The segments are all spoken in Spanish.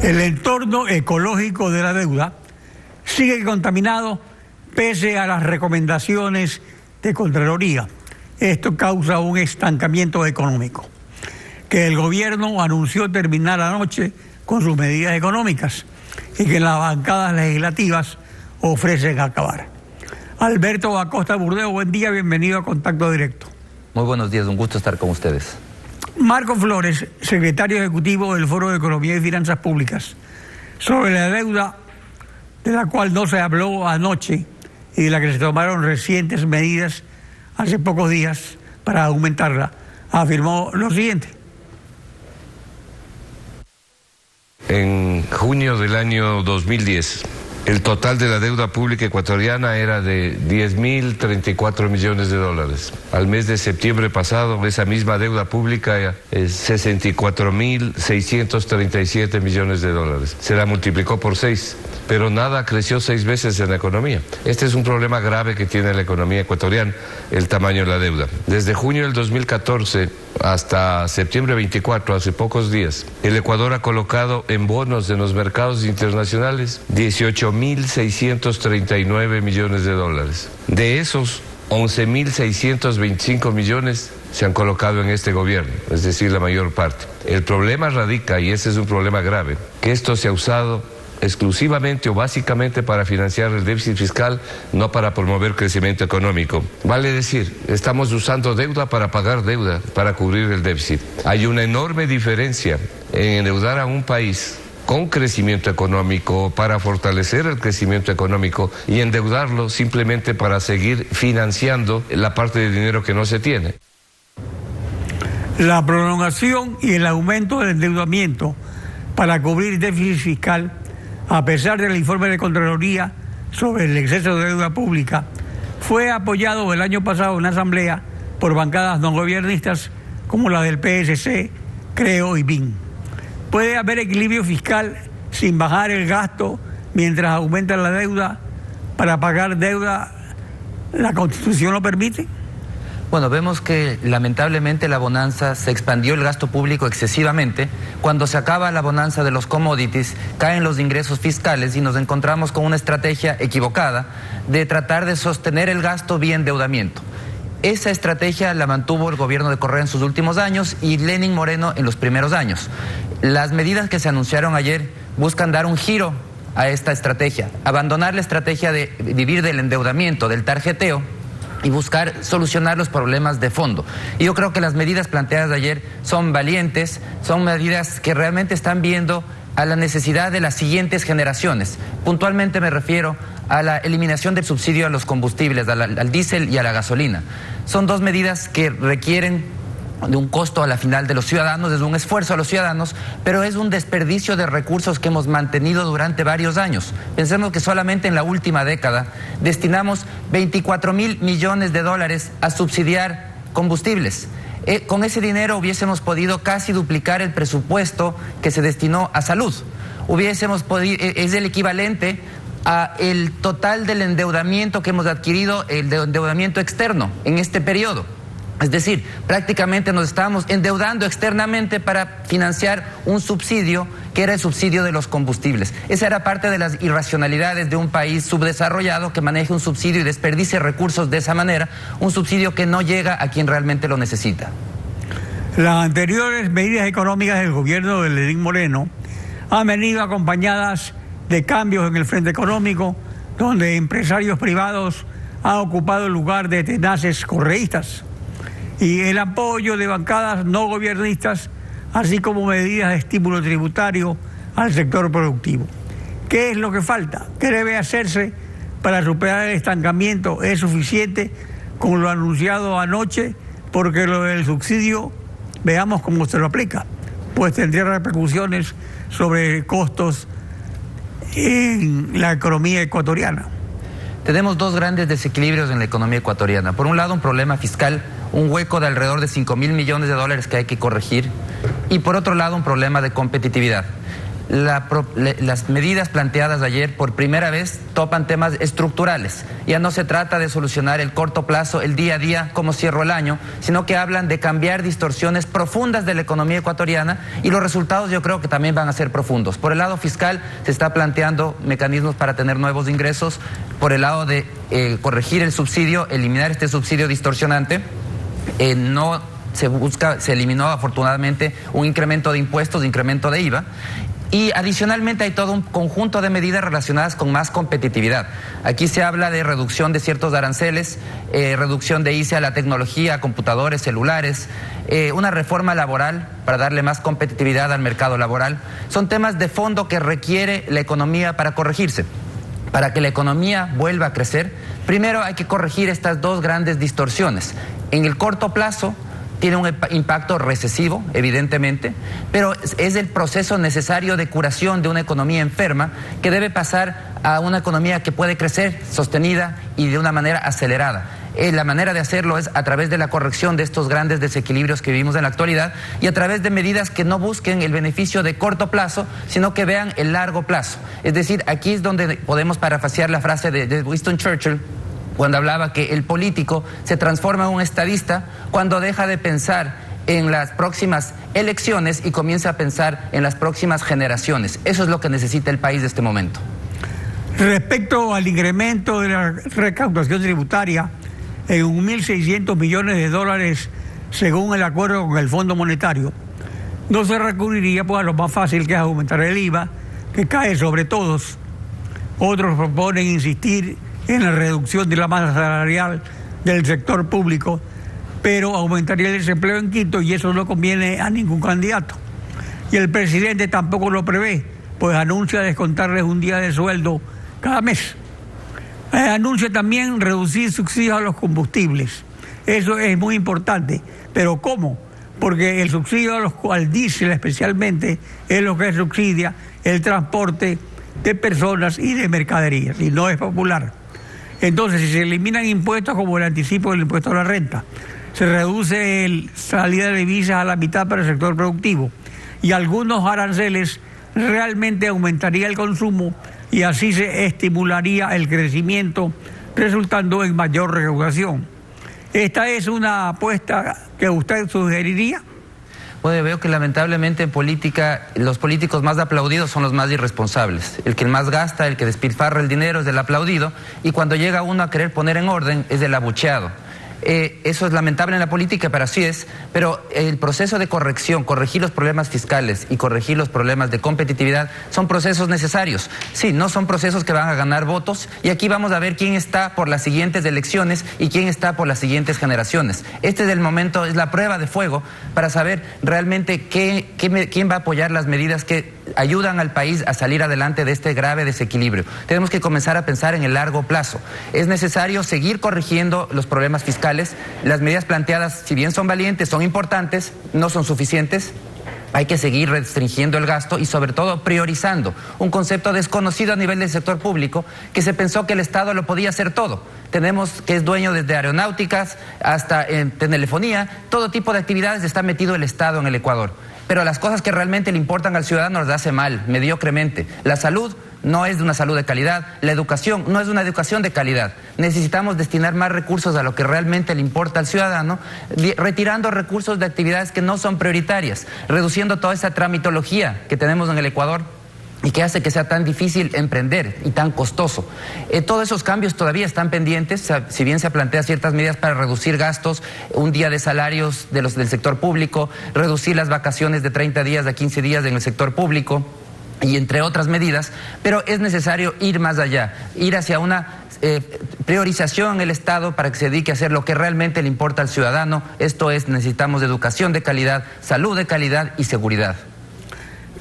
El entorno ecológico de la deuda sigue contaminado pese a las recomendaciones de Contraloría. Esto causa un estancamiento económico, que el gobierno anunció terminar anoche con sus medidas económicas y que las bancadas legislativas ofrecen acabar. Alberto Acosta Burdeo, buen día, bienvenido a Contacto Directo. Muy buenos días, un gusto estar con ustedes. Marco Flores, secretario ejecutivo del Foro de Economía y Finanzas Públicas, sobre la deuda de la cual no se habló anoche y de la que se tomaron recientes medidas hace pocos días para aumentarla, afirmó lo siguiente. En junio del año 2010, el total de la deuda pública ecuatoriana era de 10.034 millones de dólares. Al mes de septiembre pasado, esa misma deuda pública es 64.637 millones de dólares. Se la multiplicó por 6, pero nada creció 6 veces en la economía. Este es un problema grave que tiene la economía ecuatoriana, el tamaño de la deuda. Desde junio del 2014 hasta septiembre 24, hace pocos días, el Ecuador ha colocado en bonos en los mercados internacionales 18.639 millones de dólares. De esos, 11.625 millones se han colocado en este gobierno, es decir, la mayor parte. El problema radica, y ese es un problema grave, que esto se ha usado exclusivamente o básicamente para financiar el déficit fiscal, no para promover crecimiento económico. Vale decir, estamos usando deuda para pagar deuda, para cubrir el déficit. Hay una enorme diferencia en endeudar a un país con crecimiento económico, para fortalecer el crecimiento económico, y endeudarlo simplemente para seguir financiando la parte de dinero que no se tiene. La prolongación y el aumento del endeudamiento para cubrir déficit fiscal, a pesar del informe de Contraloría sobre el exceso de deuda pública, fue apoyado el año pasado en una asamblea por bancadas no gobiernistas como la del PSC, Creo y BIN. ¿Puede haber equilibrio fiscal sin bajar el gasto mientras aumenta la deuda para pagar deuda? ¿La Constitución lo permite? Bueno, vemos que lamentablemente la bonanza se expandió el gasto público excesivamente. Cuando se acaba la bonanza de los commodities, caen los ingresos fiscales y nos encontramos con una estrategia equivocada de tratar de sostener el gasto vía endeudamiento. Esa estrategia la mantuvo el gobierno de Correa en sus últimos años y Lenín Moreno en los primeros años. Las medidas que se anunciaron ayer buscan dar un giro a esta estrategia, abandonar la estrategia de vivir del endeudamiento, del tarjeteo, y buscar solucionar los problemas de fondo. Y yo creo que las medidas planteadas ayer son valientes, son medidas que realmente están viendo a la necesidad de las siguientes generaciones. Puntualmente me refiero a la eliminación del subsidio a los combustibles, al diésel y a la gasolina. Son dos medidas que requieren de un costo a la final de los ciudadanos, es un esfuerzo a los ciudadanos, pero es un desperdicio de recursos que hemos mantenido durante varios años. Pensemos que solamente en la última década destinamos 24.000 millones de dólares a subsidiar combustibles. Con ese dinero hubiésemos podido casi duplicar el presupuesto que se destinó a salud. Hubiésemos podido, es el equivalente a el total del endeudamiento que hemos adquirido, el endeudamiento externo en este periodo. Es decir, prácticamente nos estábamos endeudando externamente para financiar un subsidio que era el subsidio de los combustibles. Esa era parte de las irracionalidades de un país subdesarrollado que maneje un subsidio y desperdicie recursos de esa manera, un subsidio que no llega a quien realmente lo necesita. Las anteriores medidas económicas del gobierno de Lenín Moreno han venido acompañadas de cambios en el frente económico, donde empresarios privados han ocupado el lugar de tenaces correístas, y el apoyo de bancadas no gobiernistas, así como medidas de estímulo tributario al sector productivo. ¿Qué es lo que falta? ¿Qué debe hacerse para superar el estancamiento? ¿Es suficiente con lo anunciado anoche? Porque lo del subsidio, veamos cómo se lo aplica, pues tendría repercusiones sobre costos en la economía ecuatoriana. Tenemos dos grandes desequilibrios en la economía ecuatoriana. Por un lado, un problema fiscal, un hueco de alrededor de 5.000 millones de dólares que hay que corregir, y por otro lado, un problema de competitividad. las medidas planteadas ayer por primera vez topan temas estructurales. Ya no se trata de solucionar el corto plazo, el día a día, cómo cierro el año, sino que hablan de cambiar distorsiones profundas de la economía ecuatoriana, y los resultados yo creo que también van a ser profundos. Por el lado fiscal se está planteando mecanismos para tener nuevos ingresos, por el lado de corregir el subsidio, eliminar este subsidio distorsionante. Se eliminó afortunadamente un incremento de impuestos, incremento de IVA. Y adicionalmente hay todo un conjunto de medidas relacionadas con más competitividad. Aquí se habla de reducción de ciertos aranceles, reducción de ICE a la tecnología, a computadores, celulares, una reforma laboral para darle más competitividad al mercado laboral. Son temas de fondo que requiere la economía para corregirse. Para que la economía vuelva a crecer, primero hay que corregir estas dos grandes distorsiones. En el corto plazo tiene un impacto recesivo, evidentemente, pero es el proceso necesario de curación de una economía enferma que debe pasar a una economía que puede crecer sostenida y de una manera acelerada. La manera de hacerlo es a través de la corrección de estos grandes desequilibrios que vivimos en la actualidad y a través de medidas que no busquen el beneficio de corto plazo, sino que vean el largo plazo. Es decir, aquí es donde podemos parafrasear la frase de Winston Churchill, cuando hablaba que el político se transforma en un estadista cuando deja de pensar en las próximas elecciones y comienza a pensar en las próximas generaciones. Eso es lo que necesita el país de este momento. Respecto al incremento de la recaudación tributaria en 1.600 millones de dólares según el acuerdo con el Fondo Monetario, no se recurriría pues a lo más fácil, que es aumentar el IVA, que cae sobre todos. Otros proponen insistir en la reducción de la masa salarial del sector público, pero aumentaría el desempleo en Quito y eso no conviene a ningún candidato. Y el presidente tampoco lo prevé, pues anuncia descontarles un día de sueldo cada mes. Anuncia también reducir subsidios a los combustibles. Eso es muy importante, pero ¿cómo? Porque el subsidio al diésel especialmente es lo que subsidia el transporte de personas y de mercaderías, y no es popular. Entonces, si se eliminan impuestos como el anticipo del impuesto a la renta, se reduce la salida de divisas a la mitad para el sector productivo y algunos aranceles, realmente aumentaría el consumo y así se estimularía el crecimiento, resultando en mayor recaudación. ¿Esta es una apuesta que usted sugeriría? Bueno, veo que lamentablemente en política los políticos más aplaudidos son los más irresponsables. El que más gasta, el que despilfarra el dinero es el aplaudido, y cuando llega uno a querer poner en orden es el abucheado. Eso es lamentable en la política, pero así es. Pero el proceso de corrección, corregir los problemas fiscales y corregir los problemas de competitividad son procesos necesarios. Sí, no son procesos que van a ganar votos, y aquí vamos a ver quién está por las siguientes elecciones y quién está por las siguientes generaciones. Este es el momento, es la prueba de fuego para saber realmente quién va a apoyar las medidas que ayudan al país a salir adelante de este grave desequilibrio. Tenemos que comenzar a pensar en el largo plazo. Es necesario seguir corrigiendo los problemas fiscales. Las medidas planteadas, si bien son valientes, son importantes, no son suficientes. Hay que seguir restringiendo el gasto y sobre todo priorizando un concepto desconocido a nivel del sector público, que se pensó que el Estado lo podía hacer todo. Tenemos que es dueño desde aeronáuticas hasta telefonía, todo tipo de actividades está metido el Estado en el Ecuador. Pero las cosas que realmente le importan al ciudadano las hace mal, mediocremente. La salud no es de una salud de calidad, la educación no es de una educación de calidad. Necesitamos destinar más recursos a lo que realmente le importa al ciudadano, retirando recursos de actividades que no son prioritarias, reduciendo toda esa tramitología que tenemos en el Ecuador y que hace que sea tan difícil emprender y tan costoso. Todos esos cambios todavía están pendientes, si bien se plantean ciertas medidas para reducir gastos, un día de salarios de los del sector público, reducir las vacaciones de 30 días a 15 días en el sector público, y entre otras medidas, pero es necesario ir más allá, ir hacia una priorización en el Estado para que se dedique a hacer lo que realmente le importa al ciudadano. Esto es, necesitamos educación de calidad, salud de calidad y seguridad.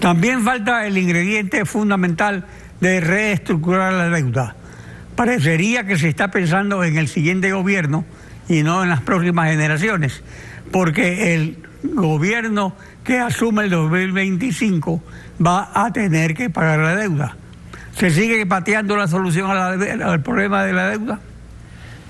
También falta el ingrediente fundamental de reestructurar la deuda. Parecería que se está pensando en el siguiente gobierno y no en las próximas generaciones, porque el gobierno que asume el 2025 va a tener que pagar la deuda. ¿Se sigue pateando la solución al problema de la deuda?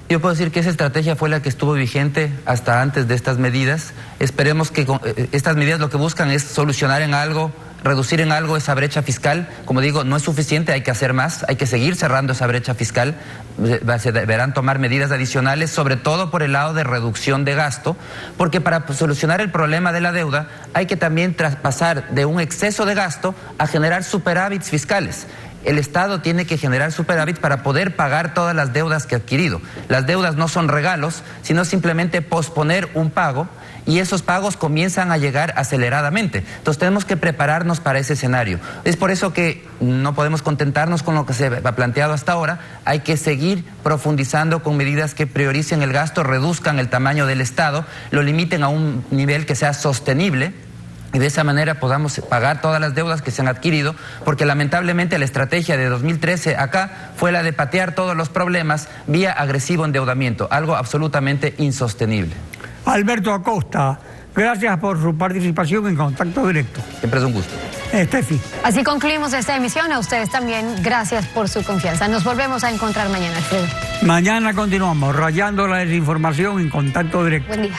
Yo puedo decir que esa estrategia fue la que estuvo vigente hasta antes de estas medidas. Esperemos que estas medidas lo que buscan es solucionar en algo reducir en algo esa brecha fiscal. Como digo, no es suficiente, hay que hacer más, hay que seguir cerrando esa brecha fiscal. Se deberán tomar medidas adicionales, sobre todo por el lado de reducción de gasto, porque para solucionar el problema de la deuda hay que también traspasar de un exceso de gasto a generar superávits fiscales. El Estado tiene que generar superávit para poder pagar todas las deudas que ha adquirido. Las deudas no son regalos, sino simplemente posponer un pago, y esos pagos comienzan a llegar aceleradamente. Entonces tenemos que prepararnos para ese escenario. Es por eso que no podemos contentarnos con lo que se ha planteado hasta ahora. Hay que seguir profundizando con medidas que prioricen el gasto, reduzcan el tamaño del Estado, lo limiten a un nivel que sea sostenible, y de esa manera podamos pagar todas las deudas que se han adquirido, porque lamentablemente la estrategia de 2013 acá fue la de patear todos los problemas vía agresivo endeudamiento, algo absolutamente insostenible. Alberto Acosta, gracias por su participación en Contacto Directo. Siempre es un gusto. Estefi. Así concluimos esta emisión. A ustedes también, gracias por su confianza. Nos volvemos a encontrar mañana, Alfredo. Mañana continuamos rayando la desinformación en Contacto Directo. Buen día.